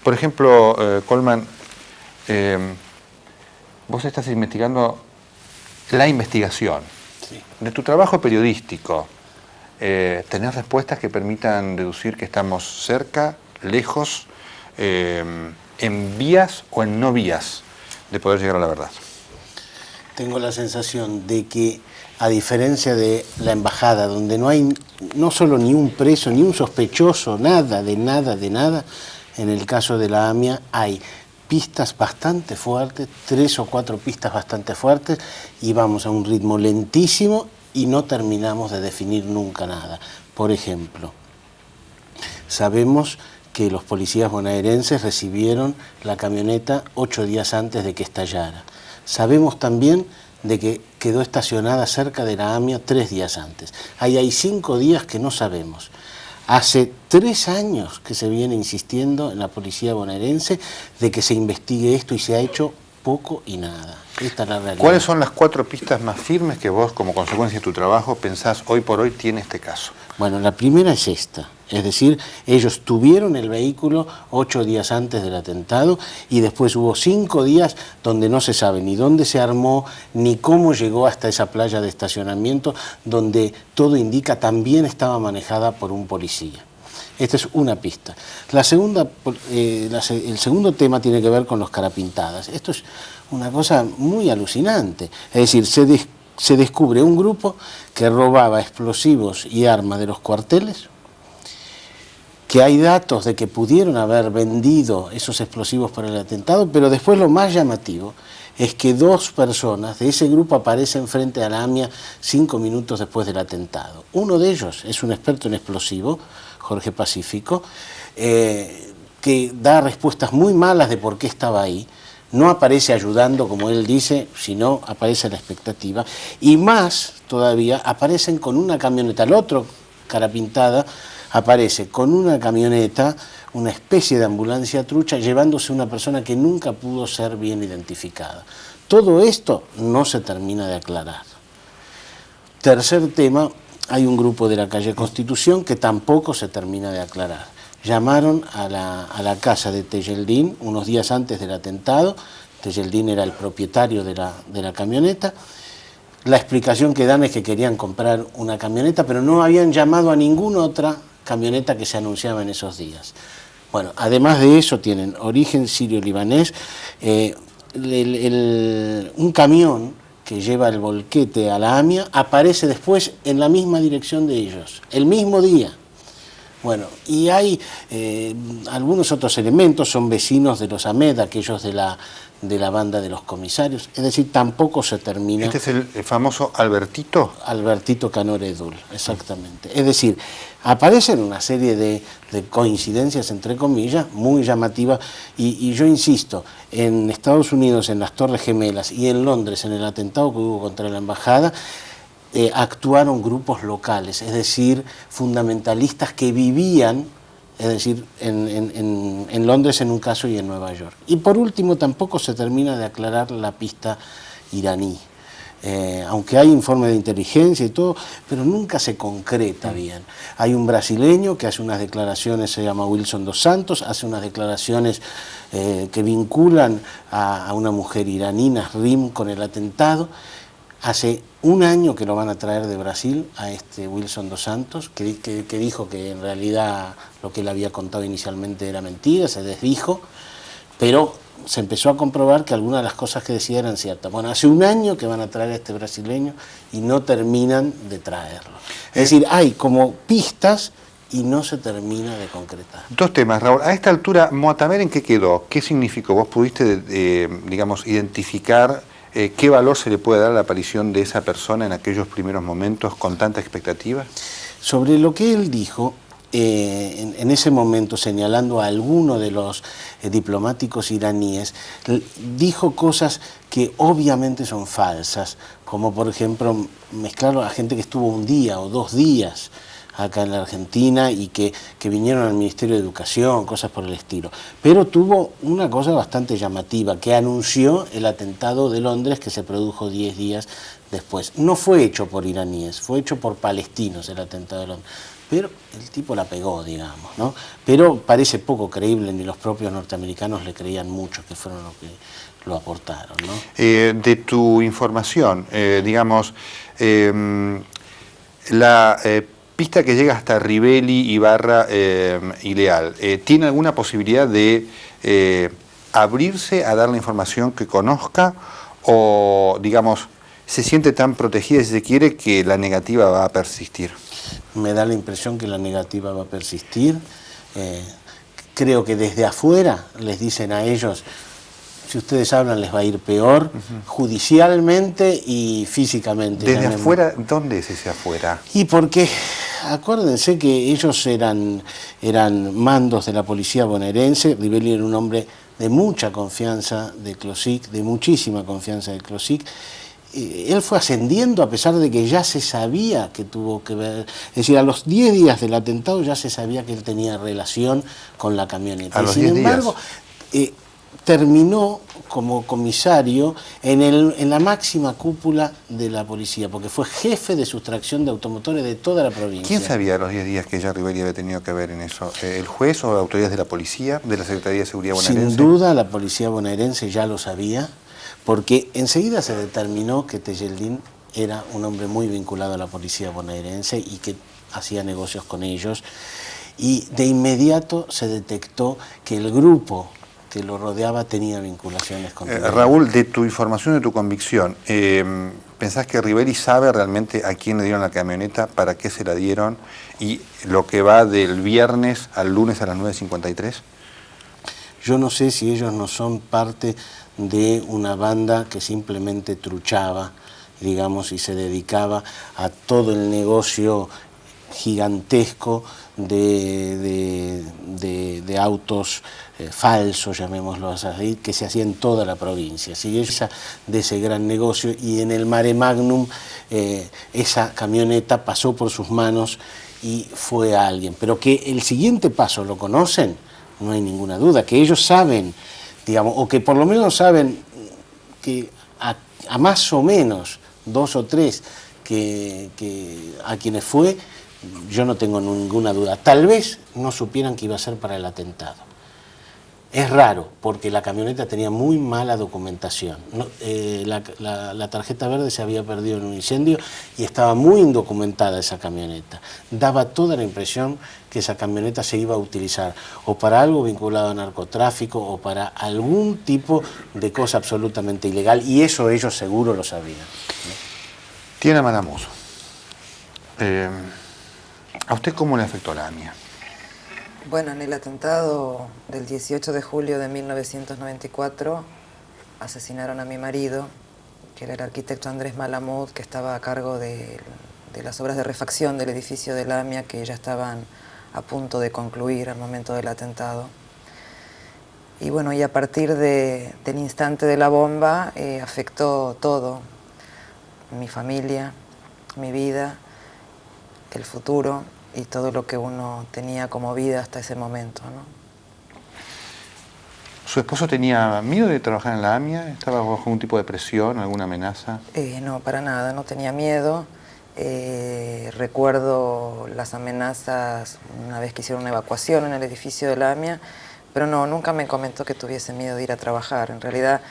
Por ejemplo, Colman, vos estás investigando la investigación. Sí. De tu trabajo periodístico, ¿tenés respuestas que permitan deducir que estamos cerca, lejos, en vías o en no vías de poder llegar a la verdad? Tengo la sensación de que, a diferencia de la embajada, donde no hay no solo ni un preso, ni un sospechoso, nada, en el caso de la AMIA hay pistas bastante fuertes, 3 o 4 pistas bastante fuertes, y vamos a un ritmo lentísimo y no terminamos de definir nunca nada. Por ejemplo, sabemos que los policías bonaerenses recibieron la camioneta 8 días antes de que estallara. Sabemos también de que quedó estacionada cerca de la AMIA 3 días antes. Ahí hay 5 días que no sabemos. Hace 3 años que se viene insistiendo en la policía bonaerense de que se investigue esto y se ha hecho poco y nada. Esta es la realidad. ¿Cuáles son las 4 pistas más firmes que vos, como consecuencia de tu trabajo, pensás hoy por hoy tiene este caso? Bueno, la primera es esta. Es decir, ellos tuvieron el vehículo 8 días antes del atentado y después hubo 5 días donde no se sabe ni dónde se armó, ni cómo llegó hasta esa playa de estacionamiento, donde todo indica también estaba manejada por un policía. Esta es una pista. La segunda, el segundo tema tiene que ver con los carapintadas. Esto es una cosa muy alucinante. Es decir, se descubre un grupo que robaba explosivos y armas de los cuarteles, que hay datos de que pudieron haber vendido esos explosivos para el atentado, pero después lo más llamativo es que 2 personas de ese grupo aparecen frente a la AMIA 5 minutos después del atentado. Uno de ellos es un experto en explosivos, Jorge Pacífico, que da respuestas muy malas de por qué estaba ahí. No aparece ayudando, como él dice, sino aparece la expectativa. Y más todavía, aparecen con una camioneta. El otro carapintada aparece con una camioneta, una especie de ambulancia trucha, llevándose una persona que nunca pudo ser bien identificada. Todo esto no se termina de aclarar. Tercer tema, hay un grupo de la calle Constitución que tampoco se termina de aclarar. Llamaron a la casa de Tejeldín unos días antes del atentado. Tejeldín era el propietario de la camioneta. La explicación que dan es que querían comprar una camioneta, pero no habían llamado a ninguna otra camioneta que se anunciaba en esos días. Bueno, además de eso tienen origen sirio-libanés, un camión que lleva el volquete a la AMIA aparece después en la misma dirección de ellos, el mismo día. Bueno, y hay algunos otros elementos, son vecinos de los Ahmed, aquellos de la banda de los comisarios, es decir, tampoco se termina... ¿Este es el famoso Albertito? Albertito Canoredul, exactamente. Es decir, aparecen una serie de coincidencias, entre comillas, muy llamativas, y yo insisto, en Estados Unidos, en las Torres Gemelas, y en Londres, en el atentado que hubo contra la embajada, actuaron grupos locales, es decir, fundamentalistas que vivían, es decir, en Londres en un caso y en Nueva York. Y por último, tampoco se termina de aclarar la pista iraní. Aunque hay informes de inteligencia y todo, pero nunca se concreta bien. Hay un brasileño que hace unas declaraciones, se llama Wilson dos Santos, hace unas declaraciones que vinculan a una mujer iraní, Nasrim, con el atentado. Hace 1 año que lo van a traer de Brasil a este Wilson dos Santos, que dijo que en realidad lo que él había contado inicialmente era mentira, se desdijo, pero se empezó a comprobar que algunas de las cosas que decía eran ciertas. Bueno, hace 1 año que van a traer a este brasileño y no terminan de traerlo. Es decir, hay como pistas y no se termina de concretar. 2 temas, Raúl. A esta altura, Moatamer, ¿en qué quedó? ¿Qué significó? ¿Vos pudiste, digamos, identificar qué valor se le puede dar a la aparición de esa persona en aquellos primeros momentos con tanta expectativa? Sobre lo que él dijo, en ese momento, señalando a alguno de los diplomáticos iraníes, dijo cosas que obviamente son falsas, como por ejemplo mezclar a gente que estuvo 1 día o 2 días acá en la Argentina y que vinieron al Ministerio de Educación, cosas por el estilo. Pero tuvo una cosa bastante llamativa, que anunció el atentado de Londres que se produjo 10 días después. No fue hecho por iraníes, fue hecho por palestinos el atentado de Londres. pero el tipo la pegó, digamos, ¿no? Pero parece poco creíble, ni los propios norteamericanos le creían mucho, que fueron los que lo aportaron, ¿no? De tu información, digamos, la pista que llega hasta Rivelli, Ibarra y Leal, ¿tiene alguna posibilidad de abrirse a dar la información que conozca o, digamos, se siente tan protegida, si se quiere, que la negativa va a persistir? Me da la impresión que la negativa va a persistir. Creo que desde afuera les dicen a ellos, si ustedes hablan les va a ir peor, judicialmente y físicamente. ¿Desde afuera? ¿Dónde es ese afuera? Y porque, acuérdense que ellos eran mandos de la policía bonaerense. Rivelli era un hombre de mucha confianza de Closic, de muchísima confianza de Closic. Él fue ascendiendo a pesar de que ya se sabía que tuvo que ver, es decir, a los 10 días del atentado ya se sabía que él tenía relación con la camioneta. A los sin 10 embargo, terminó como comisario en la máxima cúpula de la policía, porque fue jefe de sustracción de automotores de toda la provincia. ¿Quién sabía a los 10 días que ya Rivelli había tenido que ver en eso? ¿El juez o autoridades de la policía, de la Secretaría de Seguridad bonaerense? Sin duda la policía bonaerense ya lo sabía, porque enseguida se determinó que Tejeldín era un hombre muy vinculado a la policía bonaerense y que hacía negocios con ellos, y de inmediato se detectó que el grupo que lo rodeaba tenía vinculaciones con Rivelli. Raúl, de tu información, de tu convicción, ¿pensás que Rivelli sabe realmente a quién le dieron la camioneta, para qué se la dieron, y lo que va del viernes al lunes a las 9:53? Yo no sé si ellos no son parte de una banda que simplemente truchaba, digamos, y se dedicaba a todo el negocio gigantesco de autos falsos, llamémoslo así, que se hacía en toda la provincia. ¿Sí? De ese gran negocio, y en el Mare Magnum esa camioneta pasó por sus manos y fue a alguien. Pero que el siguiente paso lo conocen, no hay ninguna duda, que ellos saben, digamos, o que por lo menos saben que a más o menos 2 o 3 que a quienes fue, yo no tengo ninguna duda. Tal vez no supieran que iba a ser para el atentado. Es raro, porque la camioneta tenía muy mala documentación. La tarjeta verde se había perdido en un incendio y estaba muy indocumentada esa camioneta. Daba toda la impresión que esa camioneta se iba a utilizar o para algo vinculado a narcotráfico o para algún tipo de cosa absolutamente ilegal, y eso ellos seguro lo sabían. Tiana Matamoso, ¿a usted cómo le afectó la AMIA? Bueno, en el atentado del 18 de julio de 1994 asesinaron a mi marido, que era el arquitecto Andrés Malamud, que estaba a cargo de las obras de refacción del edificio de la AMIA, que ya estaban a punto de concluir al momento del atentado. Y bueno, y a partir del instante de la bomba afectó todo, mi familia, mi vida, el futuro y todo lo que uno tenía como vida hasta ese momento, ¿no? ¿Su esposo tenía miedo de trabajar en la AMIA? ¿Estaba bajo algún tipo de presión, alguna amenaza? No, para nada, no tenía miedo. Recuerdo las amenazas una vez que hicieron una evacuación en el edificio de la AMIA, pero no, nunca me comentó que tuviese miedo de ir a trabajar. En realidad,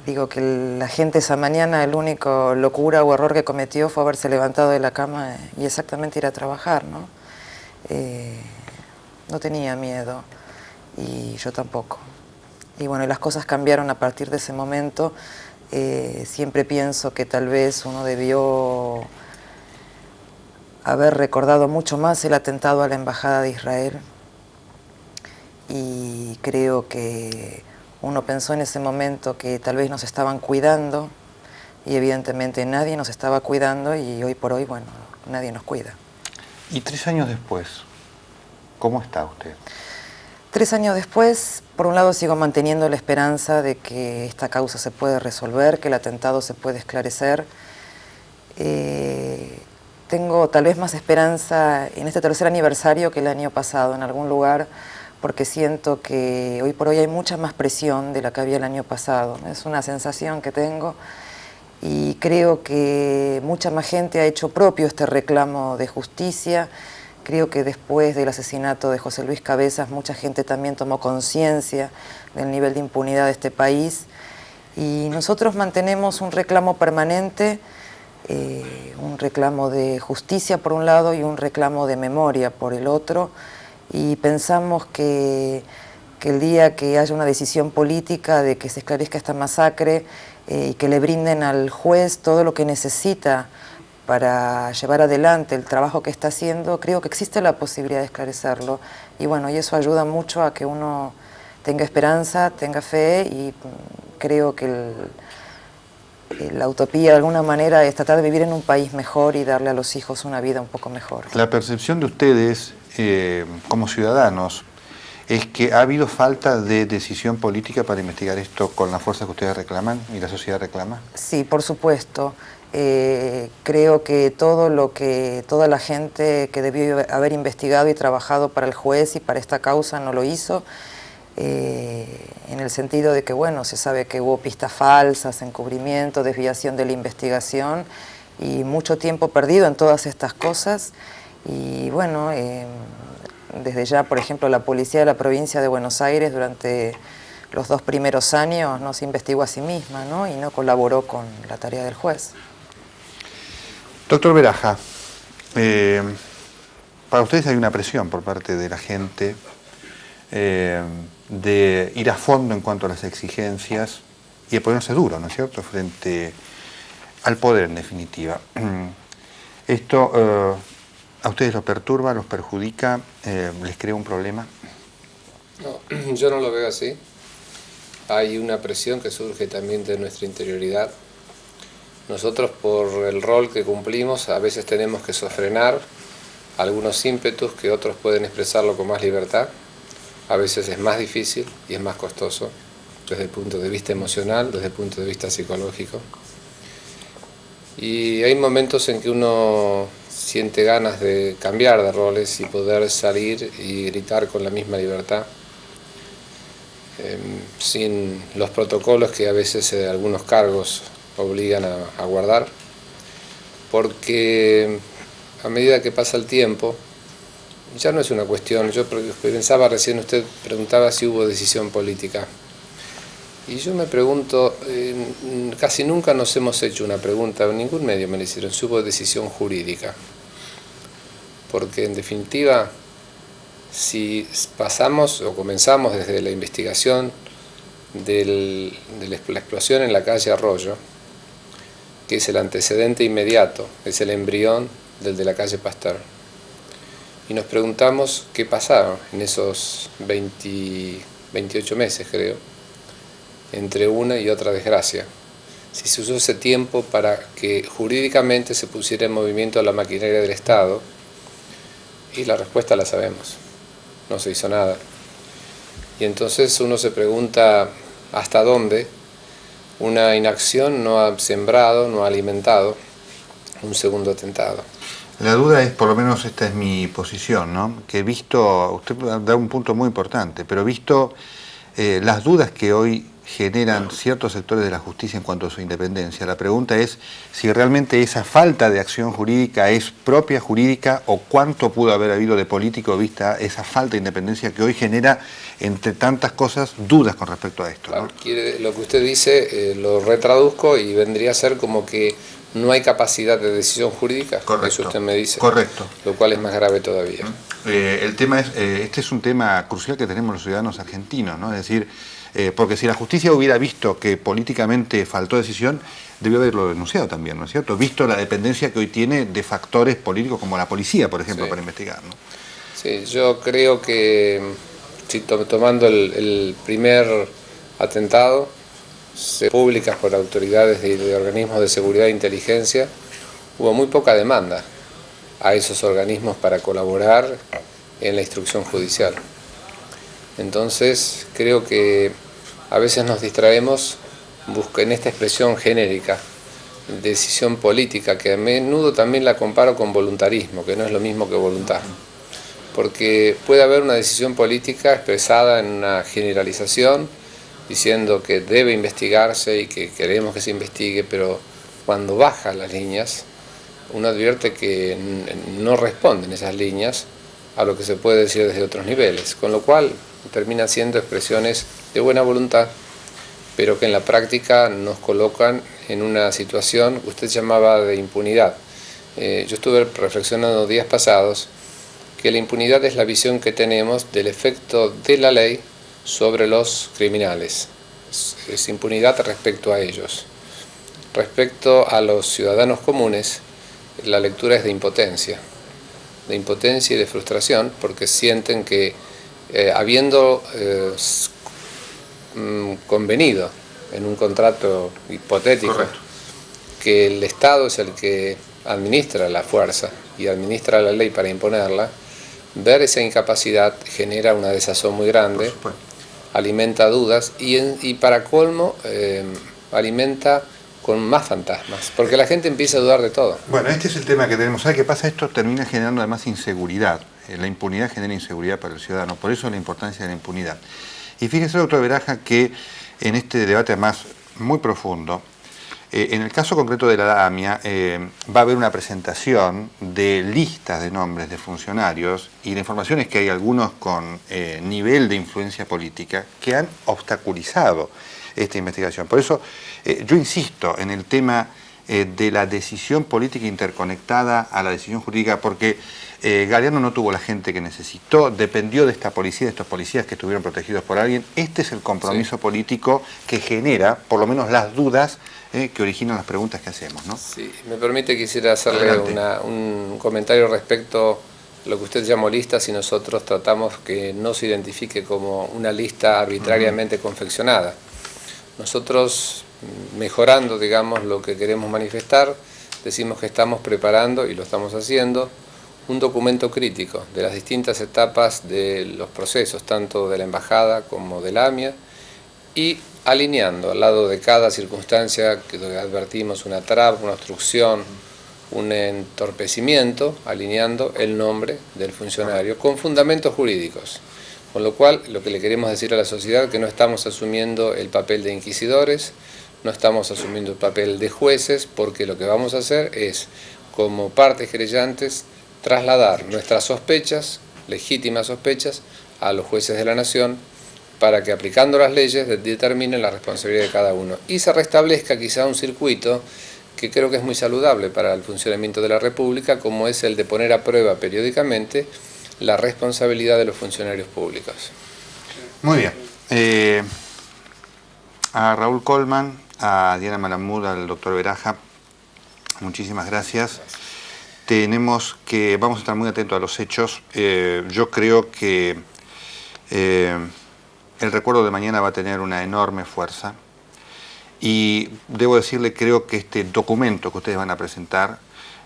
digo que la gente esa mañana, el único locura o error que cometió fue haberse levantado de la cama y exactamente ir a trabajar, ¿no? No tenía miedo, y yo tampoco. Y bueno, las cosas cambiaron a partir de ese momento. Siempre pienso que tal vez uno debió haber recordado mucho más el atentado a la Embajada de Israel, y creo que uno pensó en ese momento que tal vez nos estaban cuidando, y evidentemente nadie nos estaba cuidando, y hoy por hoy, bueno, nadie nos cuida. Y 3 años después, ¿cómo está usted? 3 años después, por un lado sigo manteniendo la esperanza de que esta causa se puede resolver, que el atentado se puede esclarecer. Tengo tal vez más esperanza en este 3er aniversario que el año pasado, en algún lugar, porque siento que hoy por hoy hay mucha más presión de la que había el año pasado. Es una sensación que tengo, y creo que mucha más gente ha hecho propio este reclamo de justicia. Creo que después del asesinato de José Luis Cabezas, mucha gente también tomó conciencia del nivel de impunidad de este país, y nosotros mantenemos un reclamo permanente, un reclamo de justicia por un lado y un reclamo de memoria por el otro, y pensamos que el día que haya una decisión política de que se esclarezca esta masacre y que le brinden al juez todo lo que necesita para llevar adelante el trabajo que está haciendo, creo que existe la posibilidad de esclarecerlo. Y bueno, y eso ayuda mucho a que uno tenga esperanza, tenga fe, y creo que la utopía de alguna manera es tratar de vivir en un país mejor y darle a los hijos una vida un poco mejor. La percepción de ustedes como ciudadanos es que ha habido falta de decisión política para investigar esto con la fuerza que ustedes reclaman y la sociedad reclama. Sí, por supuesto. Creo que toda la gente que debió haber investigado y trabajado para el juez y para esta causa no lo hizo, en el sentido de que, bueno, se sabe que hubo pistas falsas, encubrimiento, desviación de la investigación y mucho tiempo perdido en todas estas cosas. Y bueno, desde ya, por ejemplo, la policía de la provincia de Buenos Aires durante los 2 primeros años no se investigó a sí misma, ¿no? Y no colaboró con la tarea del juez. Doctor Beraja, para ustedes hay una presión por parte de la gente de ir a fondo en cuanto a las exigencias y de ponerse duro, ¿no es cierto?, frente al poder en definitiva. Esto a ustedes los perturba, los perjudica, les crea un problema. No, yo no lo veo así. Hay una presión que surge también de nuestra interioridad. Nosotros, por el rol que cumplimos, a veces tenemos que sofrenar algunos ímpetus que otros pueden expresarlo con más libertad. A veces es más difícil y es más costoso desde el punto de vista emocional, desde el punto de vista psicológico. Y hay momentos en que uno siente ganas de cambiar de roles y poder salir y gritar con la misma libertad, sin los protocolos que a veces algunos cargos obligan a guardar, porque a medida que pasa el tiempo, ya no es una cuestión. Yo pensaba recién, usted preguntaba si hubo decisión política, y yo me pregunto, casi nunca nos hemos hecho una pregunta, en ningún medio me la hicieron, si hubo decisión jurídica, porque en definitiva, si pasamos o comenzamos desde la investigación de la explosión en la calle Arroyo, que es el antecedente inmediato, es el embrión del de la calle Pasteur, y nos preguntamos qué pasaron en esos 28 meses, creo, entre una y otra desgracia. Si se usó ese tiempo para que jurídicamente se pusiera en movimiento la maquinaria del Estado, y la respuesta la sabemos, no se hizo nada. Y entonces uno se pregunta hasta dónde una inacción no ha sembrado, no ha alimentado un segundo atentado. La duda es, por lo menos esta es mi posición, ¿no?, que visto, usted da un punto muy importante, pero visto las dudas que hoy generan ciertos sectores de la justicia en cuanto a su independencia, la pregunta es si realmente esa falta de acción jurídica es propia jurídica o cuánto pudo haber habido de político vista esa falta de independencia que hoy genera, entre tantas cosas, dudas con respecto a esto, ¿no? Lo que usted dice lo retraduzco y vendría a ser como que no hay capacidad de decisión jurídica. Correcto. Eso usted me dice. Correcto. Lo cual es más grave todavía. El tema es, este es un tema crucial que tenemos los ciudadanos argentinos, ¿no? Es decir, porque si la justicia hubiera visto que políticamente faltó decisión, debió haberlo denunciado también, ¿no es cierto? Visto la dependencia que hoy tiene de factores políticos como la policía, por ejemplo, sí, para investigar, ¿no? Sí, yo creo que, si tomando el primer atentado, públicas por autoridades de organismos de seguridad e inteligencia, hubo muy poca demanda a esos organismos para colaborar en la instrucción judicial. Entonces creo que a veces nos distraemos en esta expresión genérica, decisión política, que a menudo también la comparo con voluntarismo, que no es lo mismo que voluntad, porque puede haber una decisión política expresada en una generalización, diciendo que debe investigarse y que queremos que se investigue, pero cuando baja las líneas, uno advierte que no responden esas líneas a lo que se puede decir desde otros niveles, con lo cual terminan siendo expresiones de buena voluntad, pero que en la práctica nos colocan en una situación que usted llamaba de impunidad. Yo estuve reflexionando días pasados que la impunidad es la visión que tenemos del efecto de la ley sobre los criminales. Es impunidad respecto a ellos. Respecto a los ciudadanos comunes, la lectura es de impotencia y de frustración, porque sienten que habiendo convenido en un contrato hipotético, correcto, que el Estado es el que administra la fuerza y administra la ley para imponerla, ver esa incapacidad genera una desazón muy grande, alimenta dudas y para colmo alimenta con más fantasmas, porque la gente empieza a dudar de todo. Bueno, este es el tema que tenemos. ¿Sabe qué pasa? Esto termina generando además inseguridad. La impunidad genera inseguridad para el ciudadano, por eso la importancia de la impunidad. Y fíjese, doctor Beraja, que en este debate además muy profundo, en el caso concreto de la AMIA, va a haber una presentación de listas de nombres de funcionarios, y la información es que hay algunos con nivel de influencia política que han obstaculizado esta investigación. Por eso yo insisto en el tema de la decisión política interconectada a la decisión jurídica, porque Galeano no tuvo la gente que necesitó, dependió de esta policía, de estos policías que estuvieron protegidos por alguien. Este es el compromiso político que genera, por lo menos, las dudas que originan las preguntas que hacemos, ¿no? Sí, me permite, quisiera hacerle un comentario respecto a lo que usted llamó listas y nosotros tratamos que no se identifique como una lista arbitrariamente confeccionada. Nosotros, mejorando, digamos, lo que queremos manifestar, decimos que estamos preparando, y lo estamos haciendo, un documento crítico de las distintas etapas de los procesos, tanto de la Embajada como de la AMIA, y alineando al lado de cada circunstancia que advertimos una traba, una obstrucción, un entorpecimiento, alineando el nombre del funcionario con fundamentos jurídicos. Con lo cual, lo que le queremos decir a la sociedad es que no estamos asumiendo el papel de inquisidores, no estamos asumiendo el papel de jueces, porque lo que vamos a hacer es, como partes querellantes, trasladar nuestras sospechas, legítimas sospechas, a los jueces de la Nación, para que aplicando las leyes determinen la responsabilidad de cada uno. Y se restablezca quizá un circuito que creo que es muy saludable para el funcionamiento de la República, como es el de poner a prueba periódicamente la responsabilidad de los funcionarios públicos. Muy bien. A Raúl Colman, a Diana Malamud, al doctor Beraja, muchísimas gracias. Vamos a estar muy atentos a los hechos. Yo creo que el recuerdo de mañana va a tener una enorme fuerza, y debo decirle, creo que este documento que ustedes van a presentar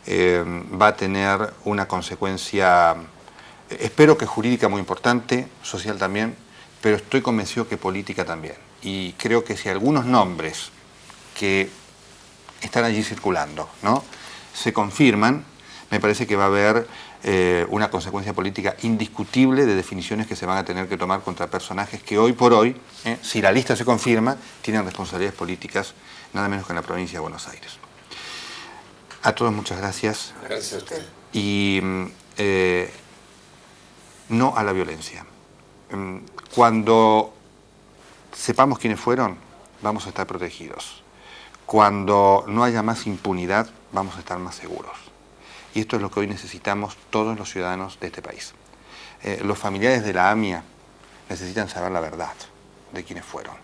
va a tener una consecuencia, espero que jurídica muy importante, social también, pero estoy convencido que política también. Y creo que si algunos nombres que están allí circulando, ¿no?, se confirman, me parece que va a haber una consecuencia política indiscutible de definiciones que se van a tener que tomar contra personajes que hoy por hoy, si la lista se confirma, tienen responsabilidades políticas, nada menos que en la provincia de Buenos Aires. A todos muchas gracias. Gracias a usted. Y no a la violencia. Cuando sepamos quiénes fueron, vamos a estar protegidos. Cuando no haya más impunidad, vamos a estar más seguros. Y esto es lo que hoy necesitamos todos los ciudadanos de este país. Los familiares de la AMIA necesitan saber la verdad de quiénes fueron.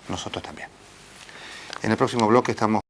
Nosotros también. En el próximo bloque estamos